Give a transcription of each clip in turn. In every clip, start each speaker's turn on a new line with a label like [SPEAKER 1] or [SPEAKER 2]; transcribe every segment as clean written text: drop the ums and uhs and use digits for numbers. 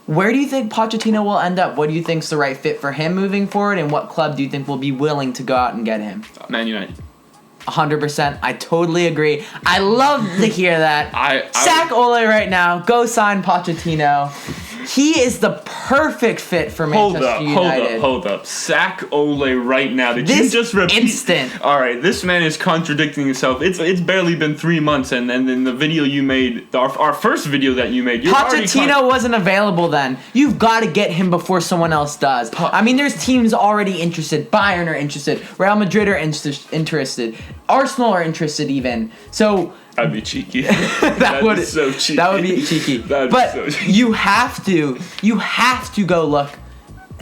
[SPEAKER 1] Where do you think Pochettino will end up? What do you think's the right fit for him moving forward, and what club do you think will be willing to go out and get him?
[SPEAKER 2] Man United.
[SPEAKER 1] 100%. I totally agree. I love to hear that. Sack Ole right now. Go sign Pochettino. He is the perfect fit for Manchester United.
[SPEAKER 2] Hold up. Sack Ole right now. Did you just repeat?
[SPEAKER 1] Instant.
[SPEAKER 2] All right, this man is contradicting himself. It's barely been 3 months, and then the video you made, our first video that you made,
[SPEAKER 1] Pochettino wasn't available then. You've got to get him before someone else does. I mean, there's teams already interested. Bayern are interested. Real Madrid are interested. Arsenal are interested even. So
[SPEAKER 2] that'd be cheeky.
[SPEAKER 1] That would be so cheeky. That would be cheeky. But so cheeky. You have to go look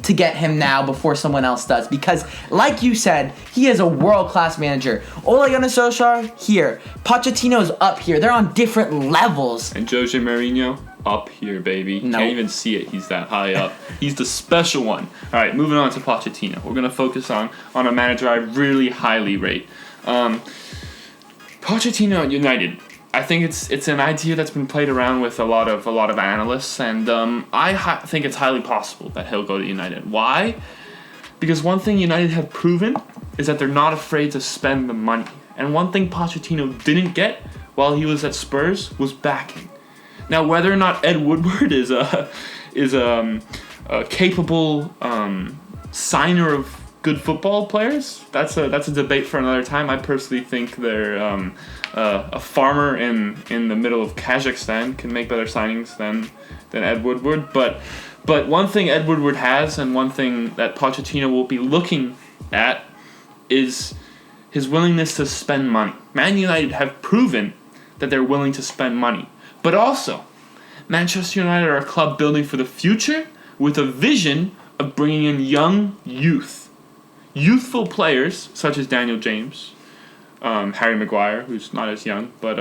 [SPEAKER 1] to get him now before someone else does, because like you said, he is a world-class manager. Ole Gunnar Solskjaer here, Pochettino's up here. They're on different levels.
[SPEAKER 2] And Jose Mourinho up here, baby. Nope. Can't even see it. He's that high up. He's the special one. All right, moving on to Pochettino. We're gonna focus on a manager I really highly rate. Pochettino at United. I think it's an idea that's been played around with a lot of analysts, and I think it's highly possible that he'll go to United. Why? Because one thing United have proven is that they're not afraid to spend the money, and one thing Pochettino didn't get while he was at Spurs was backing. Now, whether or not Ed Woodward is a capable signer of good football players, that's a debate for another time. I personally think they're a farmer in the middle of Kazakhstan can make better signings than Ed Woodward. But one thing Ed Woodward has, and one thing that Pochettino will be looking at, is his willingness to spend money. Man United have proven that they're willing to spend money. But also, Manchester United are a club building for the future with a vision of bringing in young youthful players such as Daniel James, Harry Maguire, who's not as young, but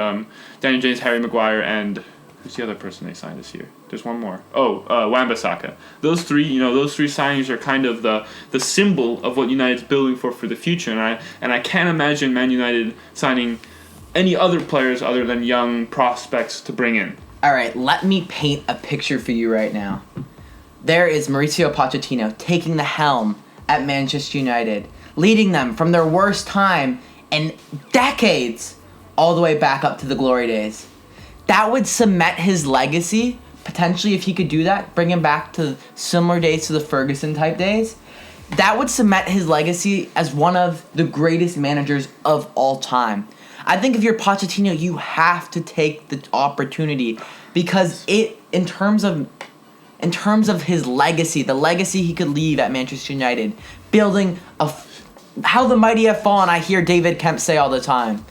[SPEAKER 2] Daniel James, Harry Maguire, and who's the other person they signed this year? There's one more. Wan-Bissaka. Those three signings are kind of the symbol of what United's building for the future, and I can't imagine Man United signing any other players other than young prospects to bring in.
[SPEAKER 1] All right, let me paint a picture for you right now. There is Mauricio Pochettino taking the helm at Manchester United, leading them from their worst time in decades all the way back up to the glory days. That would cement his legacy, potentially, if he could do that, bring him back to similar days to the Ferguson-type days. That would cement his legacy as one of the greatest managers of all time. I think if you're Pochettino, you have to take the opportunity, because in terms of his legacy, the legacy he could leave at Manchester United, building how the mighty have fallen, I hear David Kemp say all the time.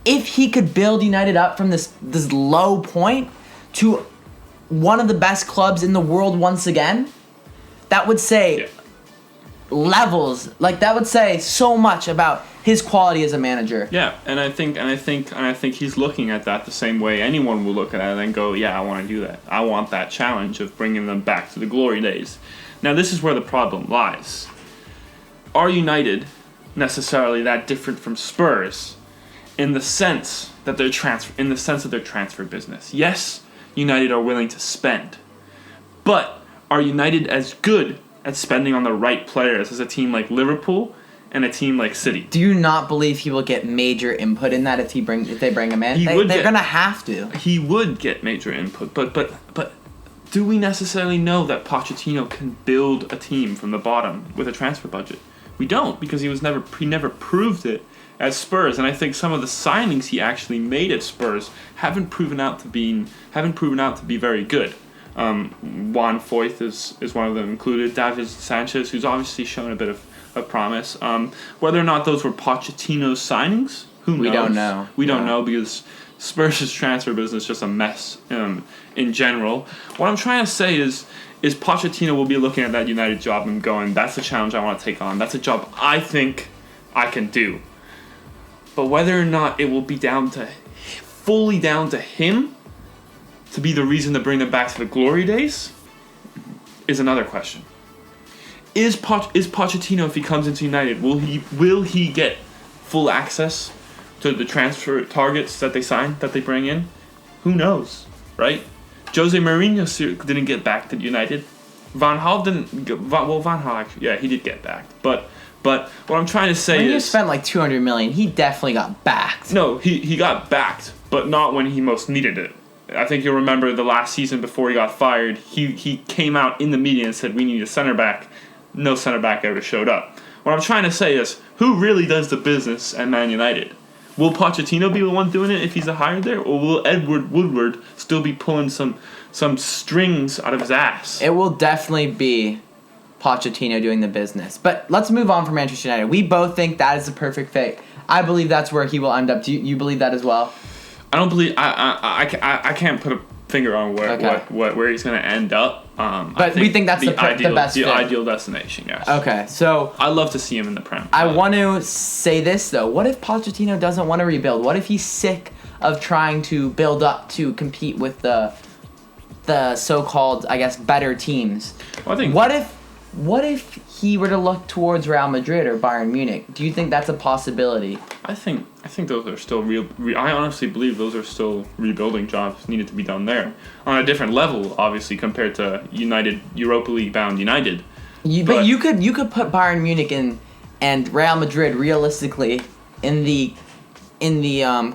[SPEAKER 1] If he could build United up from this low point to one of the best clubs in the world once again, that would say levels, like that would say so much about his quality as a manager.
[SPEAKER 2] Yeah, and I think he's looking at that the same way anyone will look at it and go, yeah, I want to do that. I want that challenge of bringing them back to the glory days. Now, this is where the problem lies. Are United necessarily that different from Spurs in the sense that they're transfer business? Yes, United are willing to spend, but are United as good at spending on the right players as a team like Liverpool and a team like City?
[SPEAKER 1] Do you not believe he will get major input in that if they bring him in? They're gonna have to.
[SPEAKER 2] He would get major input, but do we necessarily know that Pochettino can build a team from the bottom with a transfer budget? We don't, because he never proved it at Spurs, and I think some of the signings he actually made at Spurs haven't proven out to be very good. Juan Foyth is one of them included. David Sanchez, who's obviously shown a bit of promise. Whether or not those were Pochettino's signings, who knows? We don't know because Spurs' transfer business is just a mess in general. What I'm trying to say is Pochettino will be looking at that United job and going, that's a challenge I want to take on. That's a job I think I can do. But whether or not it will be fully down to him to be the reason to bring them back to the glory days is another question. Is Pochettino, if he comes into United, will he get full access to the transfer targets that they sign, that they bring in? Who knows, right? Jose Mourinho didn't get back to United. Van Gaal didn't. Van Gaal actually, yeah, he did get back. But what I'm trying to say
[SPEAKER 1] when
[SPEAKER 2] is,
[SPEAKER 1] you spent like $200 million, he definitely got backed.
[SPEAKER 2] no, he got backed, but not when he most needed it. I think you'll remember the last season before he got fired, he came out in the media and said, we need a center back. No center back ever showed up. What I'm trying to say is, who really does the business at Man United? Will Pochettino be the one doing it if he's hired there? Or will Edward Woodward still be pulling some strings out of his ass?
[SPEAKER 1] It will definitely be Pochettino doing the business. But let's move on from Manchester United. We both think that is the perfect fit. I believe that's where he will end up. Do you believe that as well?
[SPEAKER 2] I don't believe I can't put a finger on where he's going to end up.
[SPEAKER 1] But we think that's the best fit.
[SPEAKER 2] Ideal destination. Yes.
[SPEAKER 1] Okay, so
[SPEAKER 2] I'd love to see him in the Prem.
[SPEAKER 1] I want to say this though. What if Pochettino doesn't want to rebuild? What if he's sick of trying to build up to compete with the so-called, I guess, better teams?
[SPEAKER 2] Well, I think.
[SPEAKER 1] What if he were to look towards Real Madrid or Bayern Munich? Do you think that's a possibility?
[SPEAKER 2] I think those are still I honestly believe those are still rebuilding jobs needed to be done there on a different level, obviously compared to Europa League bound United.
[SPEAKER 1] But you could put Bayern Munich and Real Madrid realistically in the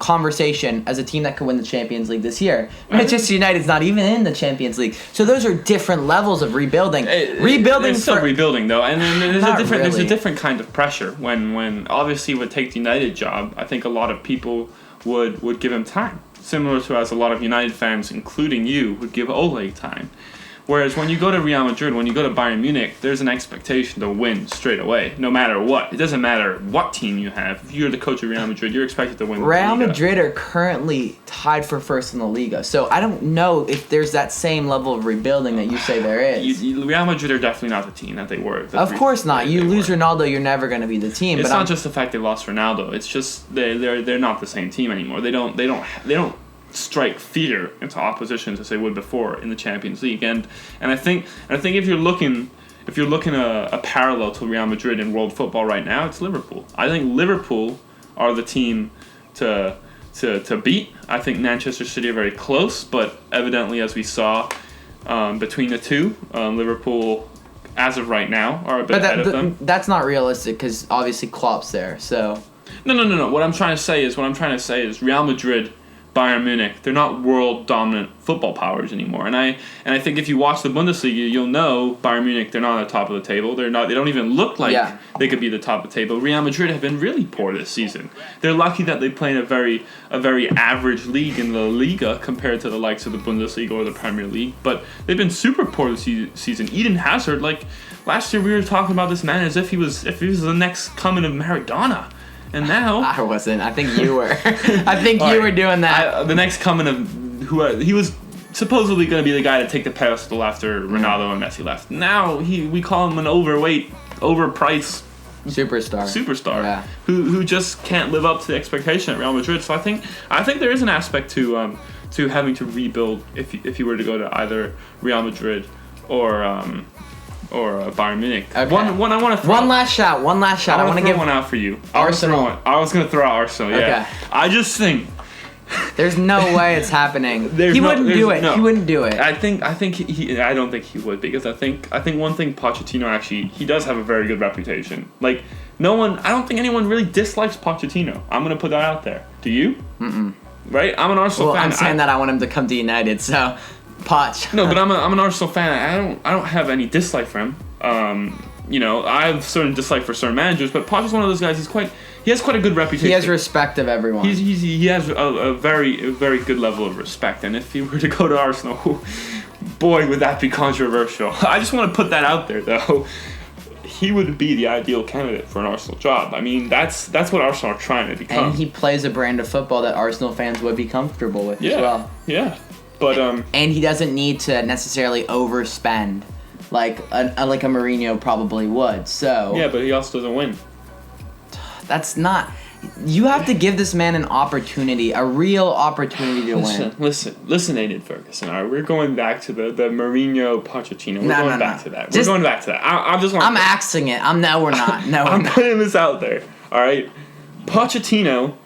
[SPEAKER 1] conversation as a team that could win the Champions League this year. Manchester United's not even in the Champions League, so those are different levels of rebuilding.
[SPEAKER 2] It's still rebuilding though, and then there's a different kind of pressure when obviously would take the United job. I think a lot of people would give him time, similar to as a lot of United fans, including you, would give Ole time. Whereas when you go to Real Madrid, when you go to Bayern Munich, there's an expectation to win straight away, no matter what. It doesn't matter what team you have. If you're the coach of Real Madrid, you're expected to win.
[SPEAKER 1] Real Madrid are currently tied for first in the Liga, so I don't know if there's that same level of rebuilding that you say there is.
[SPEAKER 2] Real Madrid are definitely not the team that they were.
[SPEAKER 1] Of course not. You lose Ronaldo, you're never going to be the team.
[SPEAKER 2] It's not just the fact they lost Ronaldo. It's just they're not the same team anymore. They don't strike fear into oppositions as they would before in the Champions League, and I think if you're looking a parallel to Real Madrid in world football right now, it's Liverpool. I think Liverpool are the team to beat. I think Manchester City are very close, but evidently, as we saw between the two, Liverpool, as of right now, are a bit ahead of them.
[SPEAKER 1] That's not realistic because obviously Klopp's there. So
[SPEAKER 2] no. What I'm trying to say is Real Madrid, Bayern Munich, they're not world dominant football powers anymore. And I think if you watch the Bundesliga, you'll know Bayern Munich, they're not at the top of the table. They don't even look like they could be the top of the table. Real Madrid have been really poor this season. They're lucky that they play in a very average league in the Liga compared to the likes of the Bundesliga or the Premier League, but they've been super poor this season. Eden Hazard, like last year we were talking about this man as if he was the next coming of Maradona. And now
[SPEAKER 1] I wasn't. I think you were. I think you were doing that.
[SPEAKER 2] The next coming of he was supposedly going to be the guy to take the pedestal after Ronaldo and Messi left. Now we call him an overweight, overpriced superstar who just can't live up to the expectation at Real Madrid. So I think there is an aspect to having to rebuild if you were to go to either Real Madrid or Bayern Munich.
[SPEAKER 1] Okay.
[SPEAKER 2] One I want to throw
[SPEAKER 1] one last shot. I want to give
[SPEAKER 2] one out for you.
[SPEAKER 1] Arsenal.
[SPEAKER 2] I was going to throw out Arsenal. Yeah.
[SPEAKER 1] Okay.
[SPEAKER 2] I just think
[SPEAKER 1] there's no way it's happening. He wouldn't do it. He wouldn't do it.
[SPEAKER 2] I don't think he would, because I think one thing Pochettino actually, he does have a very good reputation. Like I don't think anyone really dislikes Pochettino. I'm going to put that out there. Do you?
[SPEAKER 1] Mm-mm.
[SPEAKER 2] Right? I'm an Arsenal fan.
[SPEAKER 1] I'm saying that I want him to come to United, so Poch.
[SPEAKER 2] No, but I'm an Arsenal fan. I don't have any dislike for him. I have certain dislike for certain managers, but Poch is one of those guys. He has quite a good reputation.
[SPEAKER 1] He has respect of everyone.
[SPEAKER 2] He has a very good level of respect, and if he were to go to Arsenal, boy, would that be controversial. I just want to put that out there, though. He would be the ideal candidate for an Arsenal job. I mean, that's what Arsenal are trying to become.
[SPEAKER 1] And he plays a brand of football that Arsenal fans would be comfortable with as well.
[SPEAKER 2] Yeah. But
[SPEAKER 1] and he doesn't need to necessarily overspend like a Mourinho probably would. So
[SPEAKER 2] yeah, but he also doesn't win.
[SPEAKER 1] That's not. You have to give this man an opportunity, a real opportunity to win.
[SPEAKER 2] Listen, Aiden Ferguson. All right, we're going back to the Mourinho Pochettino. We're going back to that. We're going back to that. I'm
[SPEAKER 1] axing it. No, we're not. No,
[SPEAKER 2] I'm putting this out there. All right, Pochettino,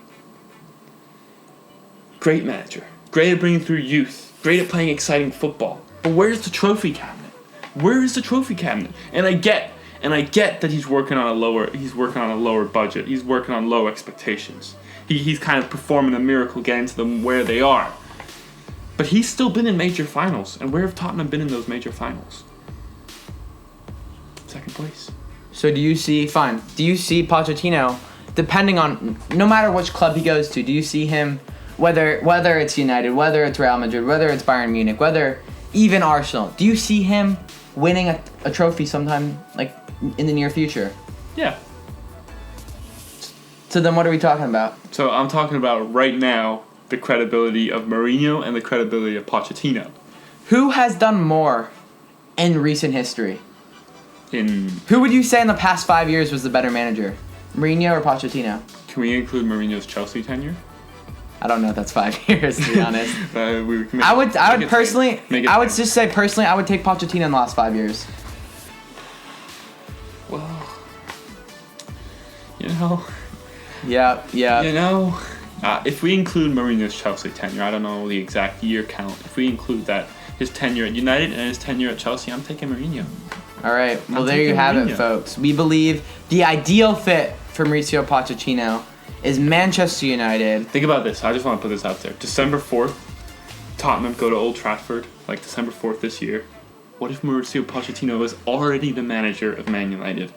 [SPEAKER 2] great manager, great at bringing through youth. great at playing exciting football. But where's the trophy cabinet? Where is the trophy cabinet? And I get that he's working on a lower budget. He's working on low expectations. He's kind of performing a miracle getting to them where they are. But he's still been in major finals. And where have Tottenham been in those major finals? Second place.
[SPEAKER 1] So do you see Pochettino, depending on, no matter which club he goes to, do you see him, whether it's United, whether it's Real Madrid, whether it's Bayern Munich, whether even Arsenal, do you see him winning a trophy sometime, like, in the near future?
[SPEAKER 2] Yeah.
[SPEAKER 1] So then what are we talking about?
[SPEAKER 2] So I'm talking about right now the credibility of Mourinho and the credibility of Pochettino.
[SPEAKER 1] Who has done more in recent history? Who would you say in the past 5 years was the better manager? Mourinho or Pochettino?
[SPEAKER 2] Can we include Mourinho's Chelsea tenure?
[SPEAKER 1] I don't know if that's 5 years, to be honest.
[SPEAKER 2] I would
[SPEAKER 1] just say personally, I would take Pochettino in the last 5 years.
[SPEAKER 2] Well, you know.
[SPEAKER 1] Yeah.
[SPEAKER 2] You know, if we include Mourinho's Chelsea tenure, I don't know the exact year count. If we include that, his tenure at United and his tenure at Chelsea, I'm taking Mourinho.
[SPEAKER 1] All right. Well, there you have it, folks. We believe the ideal fit for Mauricio Pochettino is Manchester United.
[SPEAKER 2] Think about this. I just want to put this out there. December 4th, Tottenham go to Old Trafford, like December 4th this year. What if Mauricio Pochettino was already the manager of Man United?